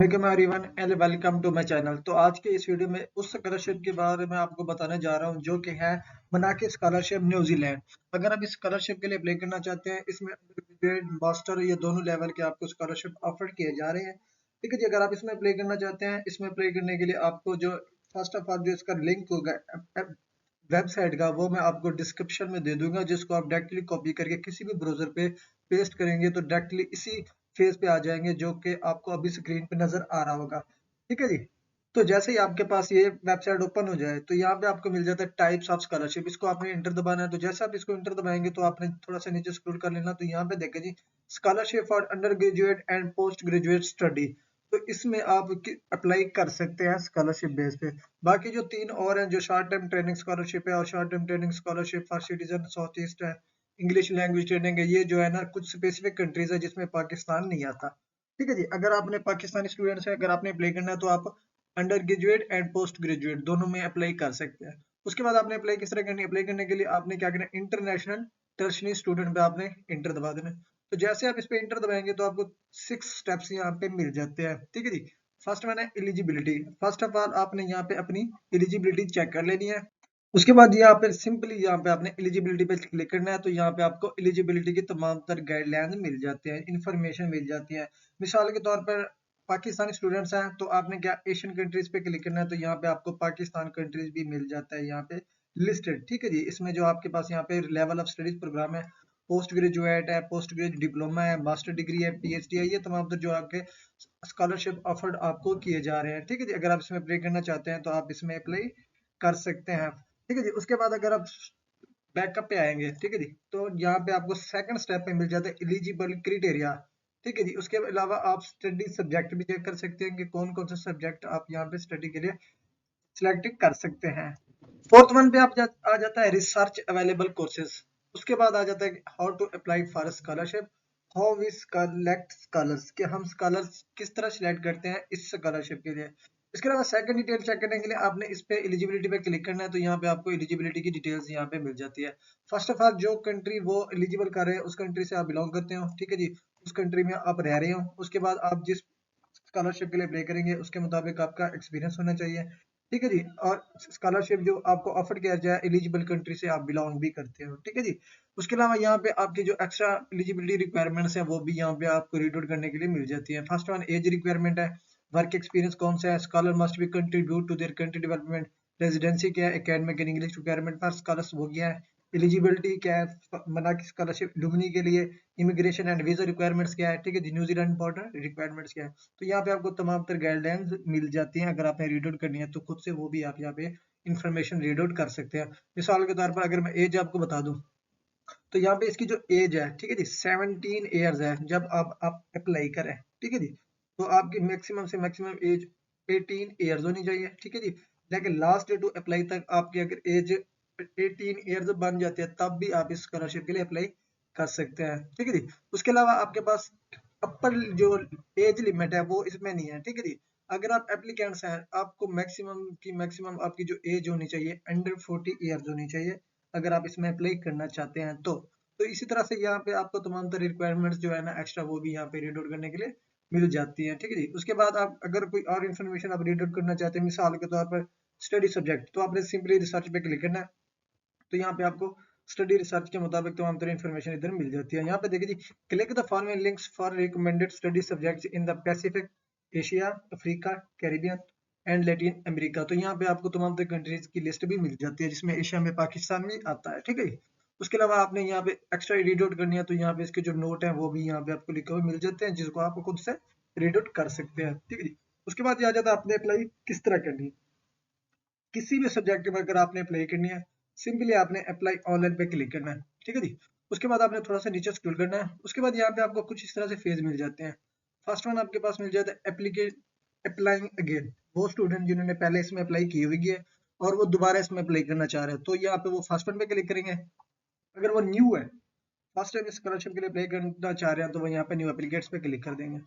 Welcome everyone and welcome to my channel. तो आज के इस वीडियो में उस स्कॉलरशिप के बारे में आपको बताने जा रहा हूं जो कि है मनाके स्कॉलरशिप न्यूजीलैंड। अगर आप इस स्कॉलरशिप के लिए अप्लाई करना चाहते हैं, इसमें ग्रेड मास्टर ये दोनों लेवल के आपको स्कॉलरशिप ऑफर किए जा रहे हैं। ठीक है जी, अगर आप इसमें अप्लाई करना चाहते हैं, इसमें अप्लाई करने के लिए आपको जो फर्स्ट ऑफ ऑल जो इसका लिंक होगा वेबसाइट का, वो मैं आपको डिस्क्रिप्शन में दे दूंगा, जिसको आप डायरेक्टली कॉपी करके किसी भी ब्राउजर पे पेस्ट करेंगे तो डायरेक्टली इसी फेज पे आ जाएंगे जो कि आपको अभी स्क्रीन पे नजर आ रहा होगा। ठीक है जी। तो जैसे ही आपके पास ये वेबसाइट ओपन हो जाए तो यहाँ पे आपको मिल जाता है टाइप्स ऑफ स्कॉलरशिप। इसको आपने इंटर दबाना है, तो जैसे आप इसको इंटर दबाएंगे तो आपने थोड़ा सा नीचे स्क्रॉल कर लेना, तो यहाँ पे देखें जी, scholarship for undergraduate and postgraduate study. तो इसमें आप अप्लाई कर सकते हैं स्कॉलरशिप बेस पे। बाकी जो तीन और हैं, जो शॉर्ट टर्म ट्रेनिंग स्कॉलरशिप है और short term training scholarship for citizen south east है, इंग्लिश लैंग्वेज ट्रेनिंग है, ये जो है ना कुछ स्पेसिफिक कंट्रीज है जिसमें पाकिस्तान नहीं आता। ठीक है जी। अगर आपने पाकिस्तानी स्टूडेंट्स है, अगर आपने अप्लाई करना है तो आप under graduate and post graduate दोनों में अप्लाई कर सकते हैं। उसके बाद आपने अप्लाई किस तरह करनी है, अप्लाई करने के लिए आपने क्या करना है, इंटरनेशनल टर्शरी स्टूडेंट पे आपने इंटर दबा देना है। तो जैसे आप इस पे इंटर दबाएंगे तो आपको 6 स्टेप्स यहाँ पे मिल जाते हैं। ठीक है जी। फर्स्ट वन है एलिजिबिलिटी। फर्स्ट ऑफ ऑल आपने यहाँ पे अपनी एलिजिबिलिटी चेक कर लेनी है। उसके बाद यहाँ पे सिंपली यहाँ पे आपने एलिजिबिलिटी पे क्लिक करना है, तो यहाँ पे आपको एलिजिबिलिटी की तमाम तर गाइडलाइंस मिल जाते हैं, इंफॉर्मेशन मिल जाती है। मिसाल के तौर पर पाकिस्तानी स्टूडेंट्स हैं तो आपने क्या एशियन कंट्रीज पे क्लिक करना है, तो यहाँ पे आपको पाकिस्तान कंट्रीज भी मिल जाता है यहाँ पे लिस्टेड। ठीक है जी। इसमें जो आपके पास यहाँ पे लेवल ऑफ स्टडीज प्रोग्राम है, पोस्ट ग्रेजुएट है, पोस्ट ग्रेजुएट डिप्लोमा है, मास्टर डिग्री है, पीएचडी है, ये तमाम तर जो आपके स्कॉलरशिप ऑफर्ड आपको किए जा रहे हैं। ठीक है जी। अगर आप इसमें अप्लाई करना चाहते हैं तो आप इसमें अप्लाई कर सकते हैं। ठीक है जी। उसके बाद अगर आप बैकअप पे आएंगे, ठीक है जी, तो यहाँ पे आपको सेकंड स्टेप पे मिल जाता है एलिजिबल क्राइटेरिया। ठीक है जी। उसके अलावा आप स्टडी सब्जेक्ट भी चेक कर सकते हैं कि कौन कौन सा सब्जेक्ट आप यहाँ पे स्टडी के लिए सिलेक्ट कर सकते हैं। फोर्थ वन पे आ जाता है रिसर्च अवेलेबल कोर्सेज। उसके बाद आ जाता है how to apply for scholarship, how we select scholars, कि हम स्कॉलर्स किस तरह सिलेक्ट करते हैं इस स्कॉलरशिप के लिए। इसके अलावा सेकंड डिटेल चेक करने के लिए आपने इस पे एलिजिबिलिटी पे क्लिक करना है, तो यहाँ पे आपको एलिजिबिलिटी की डिटेल्स यहाँ पे मिल जाती है। फर्स्ट ऑफ ऑल जो कंट्री वो एलिजिबल कर रहे हैं उस कंट्री से आप बिलोंग करते हो। ठीक है जी। उस कंट्री में आप रह रहे हो। उसके बाद आप जिस स्कॉलरशिप के लिए अप्लाई करेंगे उसके मुताबिक आपका एक्सपीरियंस होना चाहिए। ठीक है जी। और स्कॉलरशिप जो आपको ऑफर किया जाए एलिजिबल कंट्री से आप बिलोंग भी करते हो। ठीक है जी। उसके अलावा यहाँ पे आपकी जो एक्स्ट्रा एलिजिबिलिटी रिक्वायरमेंट्स हैं वो भी यहाँ पे आपको रीड आउट करने के लिए मिल जाती है। फर्स्ट वन एज रिक्वायरमेंट है, वर्क एक्सपीरियंस कौन सा है, scholar must be contribute to their country development, residency क्या है, academic and English requirement for scholars हो गया है, एलिजिबिलिटी क्या है मना की स्कॉलरशिप लुमनी के लिए, इमिग्रेशन एंड वीजा रिक्वायरमेंट्स क्या है, ठीक है जी, न्यूजीलैंड बॉर्डर रिक्वायरमेंट्स क्या है। तो यहाँ पे आपको तमाम तर गाइडलाइंस मिल जाती हैं। अगर आपने रीड आउट करनी है तो खुद से वो भी आप यहाँ पे इंफॉर्मेशन रीड आउट कर सकते हैं। मिसाल के तौर पर अगर मैं एज आपको बता दूं, तो यहाँ पे इसकी जो एज है, ठीक है जी, 17 ईयर्स है जब आप अप्लाई करें। ठीक है जी। तो आपकी मैक्सिमम से मैक्सिमम एज 18 ईयर्स होनी चाहिए। ठीक है जी। लेकिन लास्ट डे टू अप्लाई तक आपकी अगर एज 18 ईयर्स बन जाती है तब भी आप इस स्कॉलरशिप के लिए अप्लाई कर सकते हैं। ठीक है जी। उसके अलावा आपके पास अपर जो एज लिमिट है वो इसमें नहीं है। ठीक है जी। अगर आप एप्लीकेंट्स हैं, आपको मैक्सिमम की मैक्सिमम आपकी जो एज होनी चाहिए अंडर 40 ईयर्स होनी चाहिए, अगर आप इसमें अप्लाई करना चाहते हैं तो इसी तरह से यहाँ पे आपको तमाम तरह रिक्वायरमेंट्स जो है ना एक्स्ट्रा वो भी यहाँ पे रीड आउट करने के लिए मिल जाती है। ठीक है जी। उसके बाद आप अगर कोई और इन्फॉर्मेशन आप रीड आउट करना चाहते हैं, मिसाल के तौर पर स्टडी सब्जेक्ट, तो आपने सिंपली रिसर्च पे क्लिक करना है। तो यहाँ पे आपको स्टडी रिसर्च के मुताबिक तमाम तरह इन्फॉर्मेशन इधर मिल जाती है। यहाँ पे देखिए जी, click the following links for recommended study subjects in the Pacific, Asia, Africa, Caribbean and Latin America. तो यहाँ पे आपको तमाम तरह कंट्रीज की लिस्ट भी मिल जाती है, जिसमें एशिया में पाकिस्तान भी आता है। ठीक है जी। उसके अलावा आपने यहाँ पे एक्स्ट्रा रीड आउट करनी है, तो यहाँ पे इसके जो नोट है वो भी यहाँ पे आपको लिखे हुए मिल जाते हैं, जिसको आप खुद से रीड आउट कर सकते हैं। ठीक है जी। उसके बाद ये आ जाता है आपने अप्लाई किस तरह करनी है। किसी भी सब्जेक्ट में अगर आपने अप्लाई करनी है, सिंपली आपने अप्लाई ऑनलाइन पे क्लिक करना है। ठीक है जी। उसके बाद आपने थोड़ा सा नीचे स्क्रॉल करना है। उसके बाद यहाँ पे आपको कुछ इस तरह से फेज मिल जाते हैं। फर्स्ट वन आपके पास मिल जाता है एप्लीकेट अप्लाइंग अगेन। वो स्टूडेंट जिन्होंने पहले इसमें अप्लाई की हुई है और वो दोबारा इसमें अप्लाई करना चाह रहे हैं, तो यहाँ पे वो फर्स्ट वन पे क्लिक करेंगे। अगर वो न्यू है, फर्स्ट टाइम स्कॉलरशिप के लिए अप्लाई करना चाह रहे हैं, तो वो यहाँ पे न्यू एप्लीकेट्स पे क्लिक कर देंगे।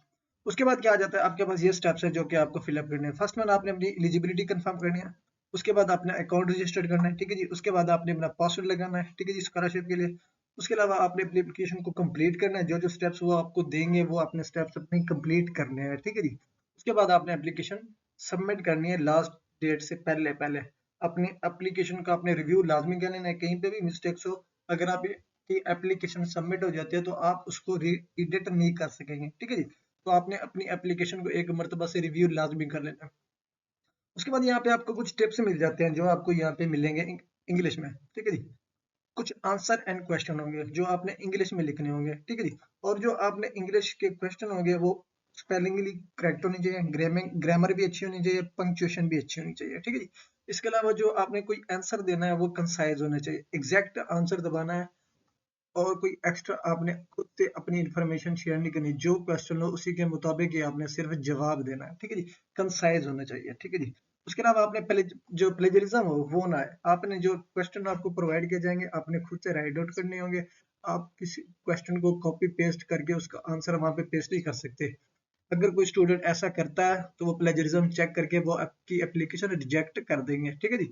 उसके बाद क्या आ जाता है, आपके पास ये स्टेप्स है जो कि आपको फिलअप करने हैं। फर्स्ट वन आपने अपनी एलिजिबिलिटी कंफर्म करनी है। उसके बाद आपने अकाउंट रजिस्टर्ड करना है। ठीक है जी। उसके बाद आपने अपना पासवर्ड लगाना है। ठीक है जी, स्कॉलरशिप के लिए। उसके अलावा आपने अपनी एप्लीकेशन को कंप्लीट करना है। जो जो स्टेप्स वो आपको देंगे वो अपने स्टेप्स अपने कंप्लीट करने हैं। ठीक है जी। उसके बाद आपने एप्लीकेशन सबमिट करनी है लास्ट डेट से पहले पहले। अपनी एप्लीकेशन का आपने रिव्यू लाजमी कर लेना है, कहीं पे भी मिस्टेक्स हो, अगर आपकी एप्लीकेशन सबमिट हो जाती है तो आप उसको एडिट नहीं कर सकेंगे, ठीक है जी। तो आपने अपनी एप्लीकेशन को एक मरतबा से रिव्यू लाजमी कर लेना है। उसके बाद यहाँ पे आपको कुछ टिप्स मिल जाते हैं जो आपको यहाँ पे मिलेंगे इंग्लिश में, ठीक है जी। कुछ आंसर एंड क्वेश्चन होंगे जो आपने इंग्लिश में लिखने होंगे, ठीक है जी। और जो आपने इंग्लिश के क्वेश्चन होंगे वो स्पेलिंगली करेक्ट होनी चाहिए, ग्रामर भी अच्छी होनी चाहिए, पंक्चुएशन भी अच्छी होनी चाहिए, ठीक है जी। इसके अलावा जो आपने कोई आंसर देना है वो कंसाइज होना चाहिए, एग्जैक्ट आंसर दबाना है, और कोई एक्स्ट्रा आपने खुद से अपनी इंफॉर्मेशन शेयर नहीं करनी, जो क्वेश्चन हो उसी के मुताबिक ही आपने सिर्फ जवाब देना है, ठीक है जी। कंसाइज होना चाहिए, ठीक है जी। उसके अलावा आपने पहले जो प्लेजरिज्म हो वो ना है, आपने जो क्वेश्चन आपको प्रोवाइड किए जाएंगे आपने खुद से राइट आउट करने होंगे। आप किसी क्वेश्चन को कॉपी पेस्ट करके उसका आंसर वहां पे पेस्ट नहीं कर सकते। अगर कोई स्टूडेंट ऐसा करता है तो वो प्लेजरिज्म चेक करके वो आपकी एप्लीकेशन रिजेक्ट कर देंगे, ठीक है जी।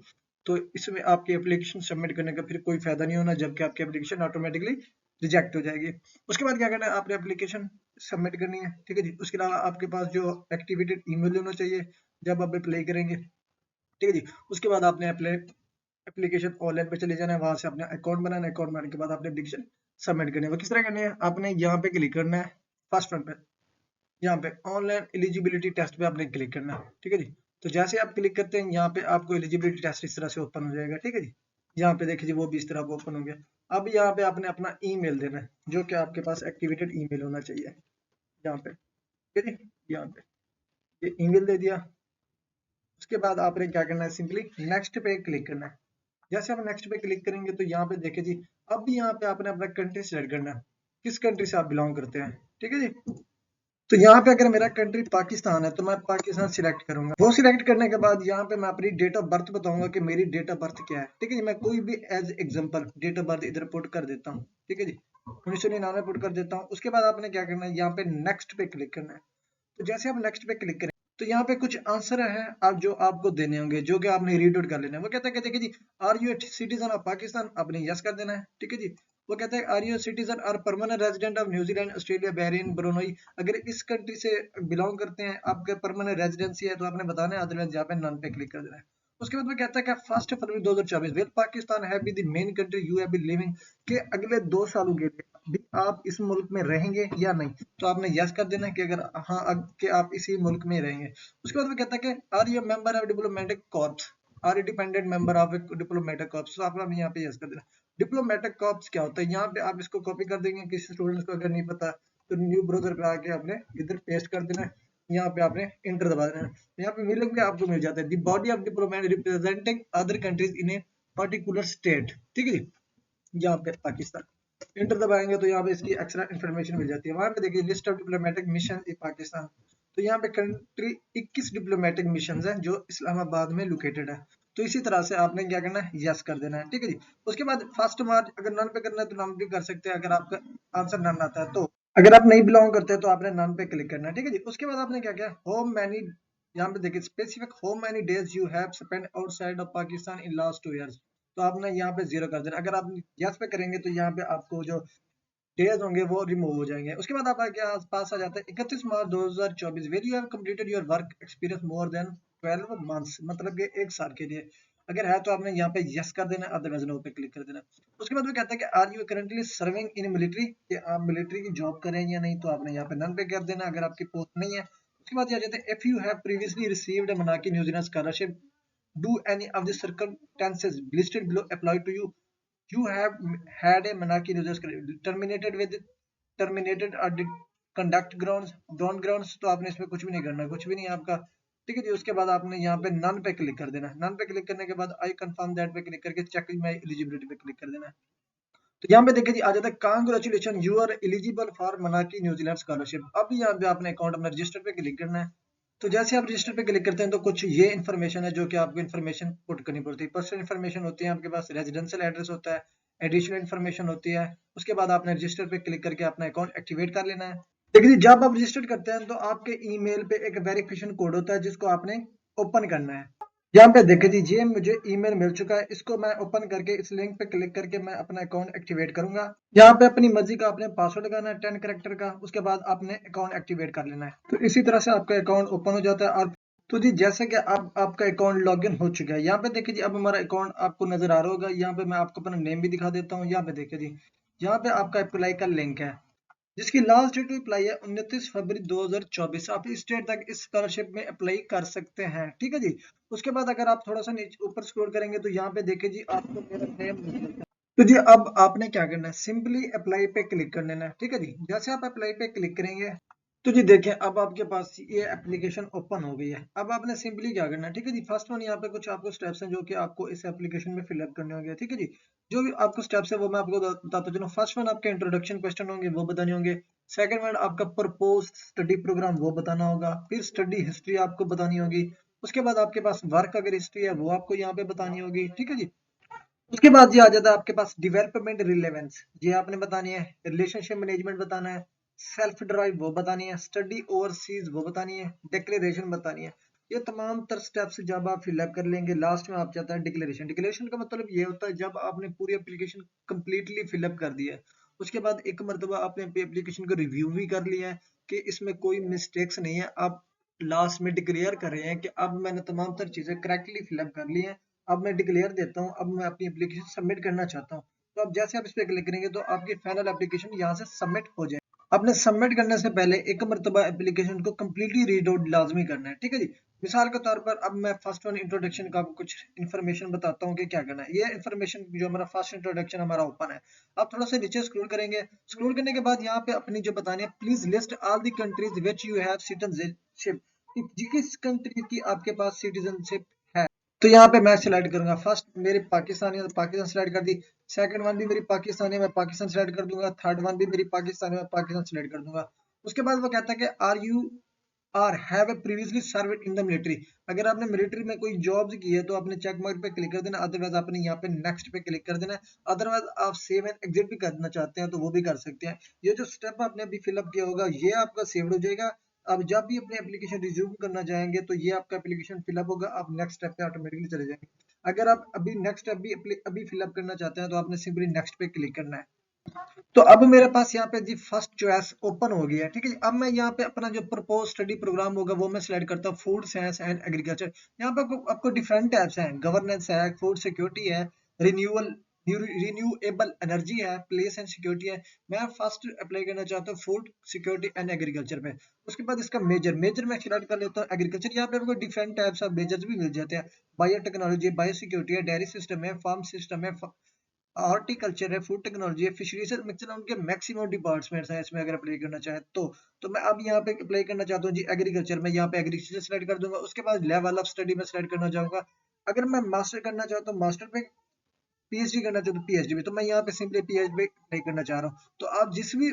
तो इसमें आपकी एप्लीकेशन सबमिट करने का फिर कोई फायदा नहीं होना, जबकि आपकी एप्लीकेशन ऑटोमेटिकली रिजेक्ट हो जाएगी। उसके बाद क्या करना है, आपने एप्लीकेशन सबमिट करनी है, ठीक है जी। उसके अलावा आपके पास जो एक्टिवेटेड ईमेल होना चाहिए जब आप अप्लाई करेंगे, ठीक है जी। उसके बाद आपने एप्लीकेशन ऑनलाइन पे चले जाना है, वहां से अपना अकाउंट बनाना है, अकाउंट बनाने के बाद आपने एप्लीकेशन सबमिट करनी है। वो किस तरह करनी है, आपने यहाँ पे क्लिक करना है फर्स्ट वन पे, यहाँ पे ऑनलाइन एलिजिबिलिटी टेस्ट पे आपने क्लिक करना है, ठीक है जी। तो जैसे आप क्लिक करते हैं यहाँ पे आपको एलिजिबिलिटी टेस्ट इस तरह से ओपन हो जाएगा, ठीक है जी। यहाँ पे देखिए जी वो भी इस तरह ओपन हो गया। अब यहाँ पे आपने अपना ईमेल देना है जो कि आपके पास एक्टिवेटेड ईमेल होना चाहिए यहाँ पे, ठीक है जी। यहाँ पे ये ईमेल दे दिया। उसके बाद आपने क्या करना है, सिंपली नेक्स्ट पे क्लिक करना है। जैसे आप नेक्स्ट पे क्लिक करेंगे तो यहाँ पे देखिए जी, अब भी यहाँ पे आपने अपना कंट्री सेलेक्ट करना है, किस कंट्री से आप बिलोंग करते हैं, ठीक है जी। तो यहाँ पे अगर मेरा कंट्री पाकिस्तान है तो मैं पाकिस्तान सिलेक्ट करूंगा। वो सिलेक्ट करने के बाद यहाँ पे मैं अपनी डेट ऑफ बर्थ बताऊंगा कि मेरी डेट ऑफ बर्थ क्या है, ठीक है जी। मैं कोई भी as example date of birth इधर पुट कर देता हूँ, ठीक है जी। 1999 पुट कर देता हूँ। उसके बाद आपने क्या करना है, यहाँ पे नेक्स्ट पे क्लिक करना है। तो जैसे आप नेक्स्ट पे क्लिक करें तो यहाँ पे कुछ आंसर है आप जो आपको देने होंगे जो कि आपने रीड आउट कर लेना है। वो कहता है कि देखिए जी, are you a citizen of Pakistan, आपने यस कर देना है, ठीक है जी। वो कहता है आर यू सिटीजन और permanent resident of New Zealand, Australia, Bahrain, Brunei, अगर इस कंट्री से बिलोंग करते हैं, आपके परमानेंट रेजिडेंसी है तो आपने बताना है, अदरवाइज यहाँ पे नन पे क्लिक कर देना है। उसके बाद वो कहता है कि 1 February 2024 will Pakistan have been the main country you have been living, के अगले 2 सालों के लिए भी आप इस मुल्क में रहेंगे या नहीं। तो आपने यस कर देना है कि अगर हाँ कि आप इसी मुल्क में रहेंगे। उसके बाद वो कहता है कि are you member of diplomatic corps, are you dependent member of diplomatic corps, तो आपने यहाँ पे यस कर देना। डिप्लोमेटिक कॉर्प्स क्या होता है, यहाँ पे आप इसको कॉपी कर देंगे, किसी स्टूडेंट्स को अगर नहीं पता तो न्यू ब्राउज़र पे आके आपने इधर पेस्ट कर देना है, यहाँ पे आपने इंटर दबा देना है। यहाँ पे मिलेंगे आपको मिल जाता है the body of diplomat representing other countries in a particular state, ठीक है जी। यहाँ पे पाकिस्तान इंटर दबाएंगे तो यहाँ पे इसकी एक्स्ट्रा इन्फॉर्मेशन मिल जाती है। वहां पे देखिए list of diplomatic mission in Pakistan, तो यहाँ पे कंट्री 21 डिप्लोमेटिक मिशन है जो इस्लामाबाद में लोकेटेड है। तो इसी तरह से आपने क्या करना है, यस कर देना है, ठीक है जी। उसके बाद फर्स्ट मार्च अगर नन पे करना है तो नन भी कर सकते हैं, अगर आपका आंसर नन आता है तो। अगर आप नहीं बिलोंग करते तो आपने नन पे क्लिक करना है, ठीक है जी। उसके बाद आपने क्या किया, होम मैनी, यहाँ पे देखिए specific home many days you have spend outside of Pakistan in last 2 years, तो आपने यहाँ पे 0 कर देना। अगर आप यस पे करेंगे तो यहाँ पे आपको जो डेज होंगे वो रिमूव हो जाएंगे। उसके बाद आप क्या पास आ जाता है 31 March 2024 where you have completed your work experience more than 12 months, मतलब कि 1 साल के लिए। अगर है तो आपने यहाँ पे यस कर देना, अदरवाइज नो पे क्लिक कर देना। उसके बाद वो कहता है कि are you currently serving in military, कि आप मिलिट्री की जॉब करें या नहीं, तो आपने यहाँ पे नन पे कर देना अगर आपकी पोस्ट नहीं है। उसके बाद आ जाते हैं if you have previously received Manaaki New Zealand scholarship, do any of the circumstances listed below apply to you, you have had a Manaki users terminated with terminated or did conduct grounds don't grounds, तो आपने इसमें कुछ भी नहीं करना, कुछ भी नहीं आपका, ठीक है जी। उसके बाद आपने यहाँ पे नन पे क्लिक कर देना। नन पे क्लिक करने के बाद आई कंफर्म दैट पे क्लिक करके चेक माई एलिजिबिलिटी पे क्लिक कर देना। तो यहाँ पे देखिए जी आ जाता है congratulation you are eligible for Manaaki New Zealand scholarship. अब यहाँ पे आपने अकाउंट अपना रजिस्टर पे क्लिक करना है। तो जैसे आप रजिस्टर पे क्लिक करते हैं तो कुछ ये इन्फॉर्मेशन है जो कि आपको इन्फॉर्मेशन पुट करनी पड़ती है। पर्सनल इन्फॉर्मेशन होती है, आपके पास रेजिडेंशियल एड्रेस होता है, एडिशनल इन्फॉर्मेशन होती है। उसके बाद आपने रजिस्टर पे क्लिक करके अपना अकाउंट एक्टिवेट कर लेना है। देखिए जब आप रजिस्टर करते हैं तो आपके ईमेल पे एक वेरिफिकेशन कोड होता है जिसको आपने ओपन करना है। यहाँ पे देखिए जी, ये मुझे ईमेल मिल चुका है। इसको मैं ओपन करके इस लिंक पे क्लिक करके मैं अपना अकाउंट एक्टिवेट करूंगा। यहाँ पे अपनी मर्जी का आपने पासवर्ड लगाना है 10 कैरेक्टर का, उसके बाद आपने अकाउंट एक्टिवेट कर लेना है। तो इसी तरह से आपका अकाउंट ओपन हो जाता है। और तो जी जैसे कि अब आपका अकाउंट लॉगिन हो चुका है, यहाँ पे देखिए जी अब हमारा अकाउंट आपको नजर आ रहा होगा। यहाँ पे मैं आपको अपना नेम भी दिखा देता हूँ। यहाँ पे देखिए जी, यहाँ पे आपका अप्लाई का लिंक है, जिसकी लास्ट डेट टू अप्लाई है 29 फरवरी 2024। आप इस डेट तक इस स्कॉलरशिप में अप्लाई कर सकते हैं, ठीक है जी। उसके बाद अगर आप थोड़ा सा नीचे ऊपर स्क्रॉल करेंगे तो यहाँ पे देखिए जी आपको मेरा नेम मिल जाएगा। तो जी अब आपने क्या करना है, सिंपली अप्लाई पे क्लिक कर लेना है, ठीक है जी। जैसे आप अप्लाई पे क्लिक करेंगे तो जी देखिए अब आपके पास ये एप्लीकेशन ओपन हो गई है। अब आपने सिंपली क्या करना है, ठीक है जी। फर्स्ट वन यहाँ पे कुछ आपको स्टेप्स हैं जो कि आपको इस एप्लीकेशन में फिलअप करने होंगे, ठीक है जी। जो भी आपको स्टेप्स है वो मैं आपको बताता चलूँ। फर्स्ट वन आपके इंट्रोडक्शन क्वेश्चन होंगे, वो बताने होंगे। सेकंड वन आपका प्रपोज स्टडी प्रोग्राम, वो बताना होगा। फिर स्टडी हिस्ट्री आपको बतानी होगी। उसके बाद आपके पास वर्क अगर हिस्ट्री है वो आपको यहाँ पे बतानी होगी, ठीक है जी। उसके बाद ये आ जाता है आपके पास डेवलपमेंट रिलेवेंस, ये आपने बतानी है। रिलेशनशिप मैनेजमेंट बताना है। सेल्फ ड्राइव वो बतानी है। स्टडी ओवरसीज वो बतानी है। डिक्लेरेशन बतानी है। ये तमाम तर स्टेप्स जब आप फिलअप कर लेंगे, लास्ट में आप जाता है डिक्लेरेशन। डिक्लेरेशन का मतलब ये होता है जब आपने पूरी एप्लीकेशन कंप्लीटली फिलअप कर दी है, उसके बाद एक मरतबा आपने एप्लीकेशन को रिव्यू भी कर लिया है कि इसमें कोई मिस्टेक्स नहीं है, आप लास्ट में डिक्लेयर कर रहे हैं कि अब मैंने तमाम तर चीजें करेक्टली फिलअप कर ली हैं, अब मैं डिक्लेयर देता हूँ, अब मैं अपनी एप्लीकेशन सबमिट करना चाहता हूँ। तो अब जैसे आप इस पे क्लिक करेंगे तो आपकी फाइनल एप्लीकेशन यहाँ से सबमिट हो जाए। आपने सबमिट करने से पहले एक मरतबा एप्लीकेशन को कम्प्लीटली रीड आउट लाजमी करना है, ठीक है जी। मिसाल के तौर पर अब मैं फर्स्ट वन इंट्रोडक्शन का आपको कुछ इन्फॉर्मेशन बताता हूँ कि क्या करना है। ये इन्फॉर्मेशन जो हमारा फर्स्ट इंट्रोडक्शन हमारा ओपन है। आप थोड़ा सा नीचे स्क्रॉल करेंगे। स्क्रॉल करने के बाद यहाँ पे अपनी जो बतानी है, please list all the countries which you have citizenship, जिस कंट्री की आपके पास सिटीजनशिप है। तो यहाँ पे मैं सिलेक्ट करूंगा फर्स्ट मेरी पाकिस्तानी है तो पाकिस्तान सिलेक्ट कर दी। सेकंड वन भी मेरी पाकिस्तानी है, मैं पाकिस्तान सिलेक्ट कर दूंगा। थर्ड वन भी मेरी पाकिस्तानी है, मैं पाकिस्तान सिलेक्ट कर दूंगा। उसके बाद वो कहता है कि are you are have previously serve in the military. अगर आपने मिलिट्री में कोई जॉब्स की है तो आपने चेक मार्क पे क्लिक कर देना, अदरवाइज आपने यहाँ पे नेक्स्ट पे क्लिक कर देना है। अदरवाइज आप सेव एंड एग्जिट भी करना चाहते हैं तो वो भी कर सकते हैं। ये जो स्टेप आपने अभी फिलअप किया होगा ये आपका सेव्ड हो जाएगा। अब जब भी अपनी एप्लीकेशन रिज्यूम करना चाहेंगे तो ये आपका एप्लीकेशन फिलअप होगा, आप नेक्स्ट स्टेप पे ऑटोमेटिकली चले जाएंगे। अगर आप अभी नेक्स्ट स्टेप भी अभी फिलअप करना चाहते हैं तो आपने सिंपली नेक्स्ट पे क्लिक करना है। तो अब मेरे पास यहाँ पे जी फर्स्ट चॉइस ओपन हो गया है, ठीक है जी। अब मैं यहाँ पे अपना जो प्रपोज स्टडी प्रोग्राम होगा वो मैं सिलेक्ट करता हूँ, फूड साइंस एंड एग्रीकल्चर। यहाँ पे आपको डिफरेंट टाइप्स हैं, गवर्नेंस है, फूड सिक्योरिटी है, रिन्यूअल रिन्यूएबल एनर्जी है, प्लेस एंड सिक्योरिटी है। मैं फर्स्ट अप्लाई करना चाहता हूँ फूड सिक्योरिटी एंड एग्रीकल्चर पे। उसके बाद इसका मेजर मैं सिलेक्ट कर लेता हूँ एग्रीकल्चर। यहाँ पे आपको डिफरेंट टाइप्स ऑफ मेजर्स भी मिल जाते हैं। बायो टेक्नोलॉजी, बायो सिक्योरिटी है, डेयरी सिस्टम है, फार्म सिस्टम है, हॉर्टिकल्चर है, फूड टेक्नोलॉजी है, फिशरीज है। मैक्सिमम उनके मैक्सिमम डिपार्टमेंट्स हैं इसमें अगर अप्लाई करना चाहे तो मैं अब यहाँ पे अप्लाई करना चाहता हूँ जी एग्रीकल्चर में। यहाँ पे एग्रीकल्चर सेलेक्ट कर दूंगा। उसके बाद लेवल ऑफ स्टडी में सेलेक्ट करना चाहूंगा। अगर मैं मास्टर करना चाहता हूँ मास्टर पे, पीएचडी करना चाहता हूँ पीएचडी में, तो मैं यहाँ पे सिंपली पीएचडी पे अप्लाई करना चाह रहा हूँ। तो आप जिस भी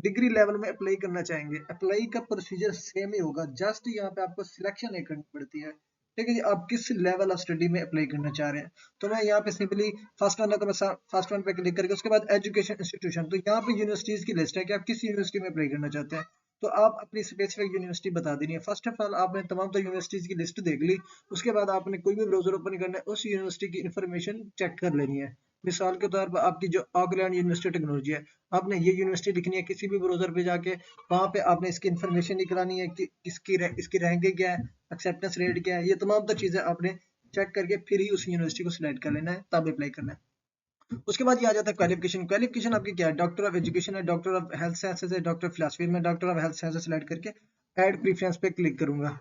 डिग्री लेवल में अप्लाई करना चाहेंगे, अप्लाई का प्रोसीजर सेम ही होगा, जस्ट यहाँ पे आपको सिलेक्शन एक करनी पड़ती है, ठीक है जी। आप किस लेवल ऑफ स्टडी में अप्लाई करना चाह रहे हैं। तो मैं यहाँ पे सिंपली फर्स्ट वन है तो मैं फर्स्ट वन पे क्लिक करके उसके बाद एजुकेशन इंस्टीट्यूशन, तो यहाँ पे यूनिवर्सिटीज की लिस्ट है कि आप किस यूनिवर्सिटी में अप्लाई करना चाहते हैं। तो आप अपनी स्पेसिफिक यूनिवर्सिटी बता देनी है। फर्स्ट ऑफ ऑल आपने तमाम तो यूनिवर्सिटीज की लिस्ट देख ली। उसके बाद आपने कोई भी ब्राउजर ओपन करना है, उस यूनिवर्सिटी की इन्फॉर्मेशन चेक कर लेनी है। मिसाल के तौर पर आपकी जो ऑकलैंड यूनिवर्सिटी टेक्नोलॉजी है, आपने ये यूनिवर्सिटी लिखनी है किसी भी ब्राउजर पे जाके। वहां पे आपने इसकी इन्फॉर्मेशन निकलानी है कि इसकी रैंकिंग क्या है, एक्सेप्टेंस रेट क्या है, ये तमाम तो चीजें आपने चेक करके फिर ही उस यूनिवर्सिटी को सिलेक्ट कर लेना है, तब अप्लाई करना है। उसके बाद ये आ जाता है क्वालिफिकेशन। क्वालिफिकेशन आपकी क्या है, डॉक्टर ऑफ एजुकेशन है, डॉक्टर ऑफ हेल्थ साइंसेज है, डॉक्टर ऑफ फिलोसफी में doctor of health sciences select करके ऐड प्रीफरेंस पे क्लिक करूंगा।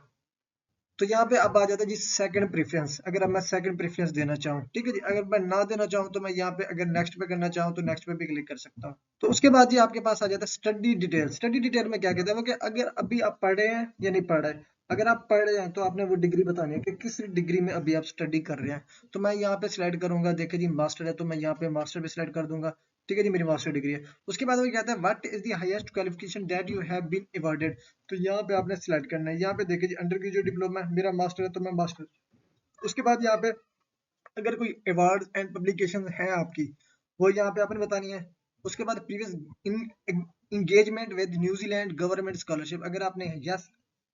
तो यहाँ पे अब आ जाता है जी सेकंड प्रेफरेंस। अगर अब मैं सेकंड प्रेफरेंस देना चाहूँ, ठीक है जी। अगर मैं ना देना चाहूँ तो मैं यहाँ पे अगर नेक्स्ट पे करना चाहूँ तो नेक्स्ट पे भी क्लिक कर सकता हूँ। तो उसके बाद जी आपके पास आ जाता है स्टडी डिटेल। स्टडी डिटेल में क्या कहते हैं वो, कि अगर अभी आप पढ़ रहे हैं या नहीं पढ़ रहे। अगर आप पढ़ रहे हैं तो आपने वो डिग्री बतानी है कि किस डिग्री में अभी आप स्टडी कर रहे हैं। तो मैं यहाँ पे सिलेक्ट करूंगा, देखिए जी मास्टर है तो मैं यहाँ पे मास्टर पे सिलेक्ट कर दूंगा, ठीक है जी। मेरी मास्टर डिग्री है। उसके बाद वो कहता है what is the highest qualification that you have been awarded. तो यहाँ पे आपने सिलेक्ट करना है। यहाँ पे देखिए जी अंडर ग्रेजुएट डिप्लोमा, मेरा मास्टर है तो मैं मास्टर। उसके बाद यहाँ पे अगर कोई अवार्ड एंड पब्लिकेशन है आपकी, वो यहाँ पे आपने बतानी है। उसके बाद previous engagement with New Zealand government scholarship, अगर आपने yes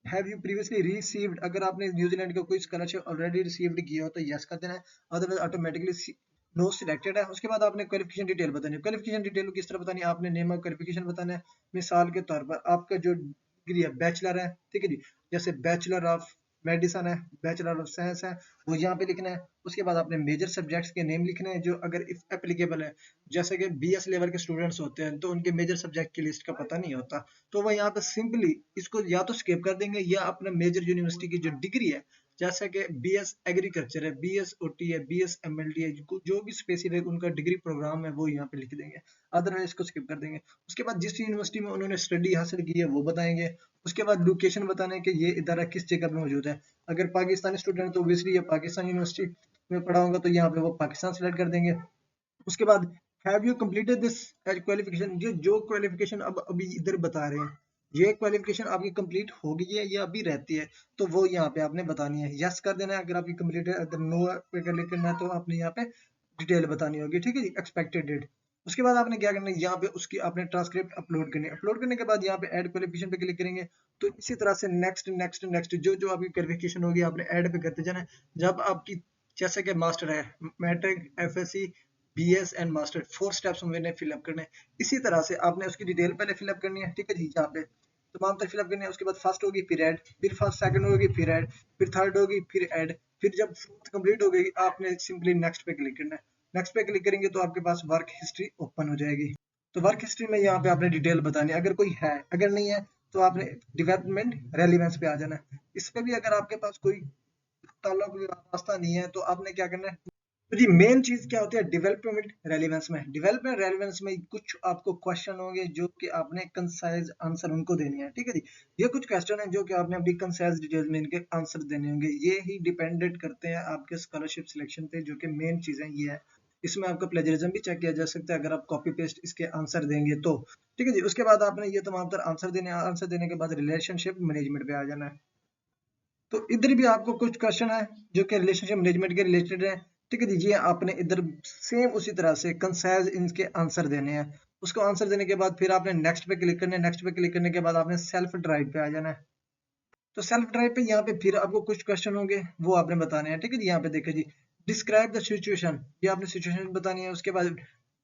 have you previously received, अगर आपने न्यूजीलैंड का कोई स्कॉलरशिप ऑलरेडी रिसीव्ड किया हो तो यस कर देना है, अदरवाइज ऑटोमेटिकली नो सिलेक्टेड है। उसके बाद आपने क्वालिफिकेशन डिटेल बतानी है। क्वालिफिकेशन डिटेल किस तरह बतानी है, आपने नेम ऑफ क्वालिफिकेशन बताना है। मिसाल के तौर पर आपका जो डिग्री है बैचलर है, ठीक है जी, जैसे बैचलर ऑफ मेडिसिन है, बैचलर ऑफ साइंस है, वो यहाँ पे लिखना है। उसके बाद आपने मेजर सब्जेक्ट्स के नेम लिखने हैं जो अगर इफ एप्लीकेबल है, जैसे कि बीएस लेवल के स्टूडेंट्स होते हैं तो उनके मेजर सब्जेक्ट की लिस्ट का पता नहीं होता, तो वह यहाँ पे सिंपली इसको या तो स्किप कर देंगे या अपने मेजर यूनिवर्सिटी की जो डिग्री है, जैसे कि बीएस एग्रीकल्चर है, बीएस ओटी है, बीएस एमएलडी है, जो भी स्पेसिफिक उनका डिग्री प्रोग्राम है वो यहाँ पे लिख देंगे, अदरवाइज इसको स्किप कर देंगे। उसके बाद जिस यूनिवर्सिटी में उन्होंने स्टडी हासिल की है वो बताएंगे। उसके बाद लोकेशन बताना है कि ये इदारा किस जगह पे मौजूद है। अगर पाकिस्तानी स्टूडेंट तो ऑब्वियसली ये पाकिस्तान यूनिवर्सिटी में पढ़ा होगा तो यहाँ पे वो पाकिस्तान सेलेक्ट कर देंगे। उसके बाद have you completed this qualification, ये जो क्वालिफिकेशन अब अभी इधर बता रहे हैं, ये क्वालिफिकेशन आपकी कंप्लीट हो गई है या अभी रहती है, तो वो यहाँ पे आपने बतानी है, यस कर देना है अगर आपकी कंप्लीट है, अगर नो पे क्लिक करना है तो आपने यहाँ पे डिटेल बतानी होगी, ठीक है जी, एक्सपेक्टेड डेट। उसके बाद आपने क्या करना है, यहाँ पे उसकी आपने ट्रांसक्रिप्ट अपलोड करनी है। अपलोड करने के बाद यहाँ पे ऐड क्वालिफिकेशन पे क्लिक करेंगे, तो इसी तरह से नेक्स्ट नेक्स्ट नेक्स्ट जो जो आपकी क्वालिफिकेशन होगी आपने ऐड पे करते जाना है। जब आपकी जैसे कि मास्टर है, matric, FSc, BS and master, 4 steps मैंने फिलअप करने हैं। इसी तरह से आपने उसकी डिटेल पहले फिलअप करनी है, ठीक है जी, यहाँ पे तमाम तरह फिलअप करनी है। उसके बाद फर्स्ट होगी फिर ऐड, फिर फर्स्ट सेकंड होगी फिर ऐड, फिर थर्ड होगी फिर ऐड, फिर जब फोर्थ कंप्लीट हो गई आपने सिंपली नेक्स्ट पे क्लिक करना है। नेक्स्ट पे क्लिक करेंगे तो आपके पास वर्क हिस्ट्री ओपन हो जाएगी। तो वर्क हिस्ट्री में यहाँ पे आपने डिटेल बतानी है, अगर कोई है, अगर नहीं है तो आपने डेवलपमेंट रेलिवेंस पे आ जाना है। इस पे भी अगर आपके पास कोई ताल्लुक रास्ता नहीं है तो आपने क्या करना है। तो जी मेन चीज क्या होती है डेवलपमेंट रेलिवेंस में, डेवलपमेंट रेलिवेंस में कुछ आपको क्वेश्चन होंगे जो कि आपने कंसाइज आंसर उनको देने हैं, ठीक है जी। ये कुछ क्वेश्चन है जो कि आपने अपनी कंसाइज डिटेल में इनके आंसर देने होंगे, ये ही डिपेंडेंट करते हैं आपके स्कॉलरशिप सिलेक्शन पे, जो कि मेन चीजें ये है। इसमें आपका प्लेजरिज्म भी चेक किया जा सकता है अगर आप कॉपी पेस्ट इसके आंसर देंगे तो, ठीक है जी। उसके बाद आपने ये तमाम तर आंसर देने, आंसर देने के बाद रिलेशनशिप मैनेजमेंट पे आ जाना है। तो इधर भी आपको कुछ क्वेश्चन है जो कि रिलेशनशिप मैनेजमेंट के रिलेटेड है, ठीक है दीजिए। आपने इधर सेम उसी तरह से कंसाइज इनके आंसर देने हैं। उसको आंसर देने के बाद फिर आपने नेक्स्ट पे क्लिक करना है। नेक्स्ट पे क्लिक करने के बाद आपने सेल्फ ड्राइव पे आ जाना है। तो सेल्फ ड्राइव पे यहाँ पे फिर आपको कुछ क्वेश्चन होंगे वो आपने बताने हैं, ठीक है जी। यहाँ पे देखिए जी, डिस्क्राइब द सिचुएशन, ये आपने सिचुएशन बतानी है। उसके बाद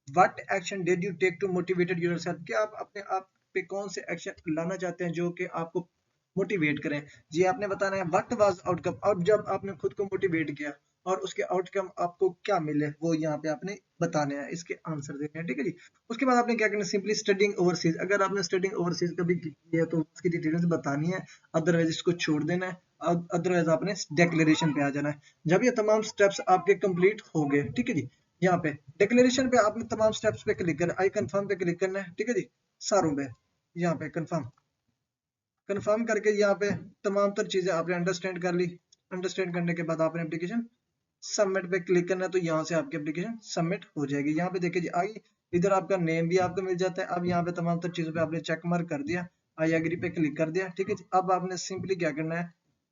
what action did you take to motivated yourself, कि आप अपने आप पे कौन से एक्शन लाना चाहते हैं जो कि आपको मोटिवेट करें। जी आपने बताना है व्हाट वाज आउटकम, और जब आपने खुद को मोटिवेट किया और उसके आउटकम आपको क्या मिले वो यहाँ पे आपने बताने हैं, इसके आंसर देने हैं, ठीक है जी। उसके बाद आपने क्या करना है, सिंपली स्टडिंग ओवरसीज, अगर आपने स्टडिंग ओवरसीज कभी की है तो उसकी डिटेल्स बतानी है, अदरवाइज इसको छोड़ देना है। अदरवाइज आपने डिक्लेरेशन पे आ जाना है। जब ये तमाम स्टेप्स आपके कंप्लीट हो गए, ठीक है जी, यहाँ पे डिक्लेरेशन पे आपने तमाम स्टेप्स पे क्लिक करना, आई कंफर्म पे क्लिक करना है, ठीक है जी, सारों पे यहाँ पे कंफर्म, कंफर्म करके यहाँ पे तमाम तर चीजें आपने अंडरस्टैंड कर ली। अंडरस्टैंड करने के बाद आपने एप्लीकेशन सबमिट पे क्लिक करना है, तो यहाँ से आपकी एप्लीकेशन सबमिट हो जाएगी। यहाँ पे देखिए जी आई, इधर आपका नेम भी आपको मिल जाता है। अब यहाँ पे तमाम तर चीजों पे आपने चेक मार्क कर दिया, आई एग्री पे क्लिक कर दिया, ठीक है जी। अब आपने सिंपली क्या करना है,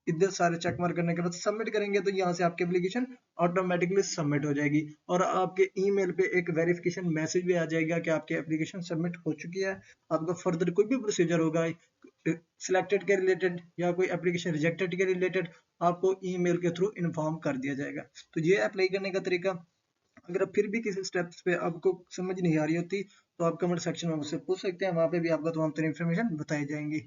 इधर सारे चेक मार्क करने के बाद सबमिट करेंगे तो यहाँ से आपकी एप्लीकेशन ऑटोमेटिकली सबमिट हो जाएगी और आपके ईमेल पे एक वेरिफिकेशन मैसेज भी आ जाएगा कि आपकी एप्लीकेशन सबमिट हो चुकी है। आपका फर्दर कोई भी प्रोसीजर होगा सिलेक्टेड के रिलेटेड या कोई एप्लीकेशन रिजेक्टेड के रिलेटेड, आपको ईमेल के थ्रू इन्फॉर्म कर दिया जाएगा। तो ये अप्लाई करने का तरीका। अगर फिर भी किसी स्टेप्स पे आपको समझ नहीं आ रही होती तो आप कमेंट सेक्शन में मुझसे पूछ सकते हैं, वहां पे भी आपको तमाम तरह इन्फॉर्मेशन बताई जाएंगी।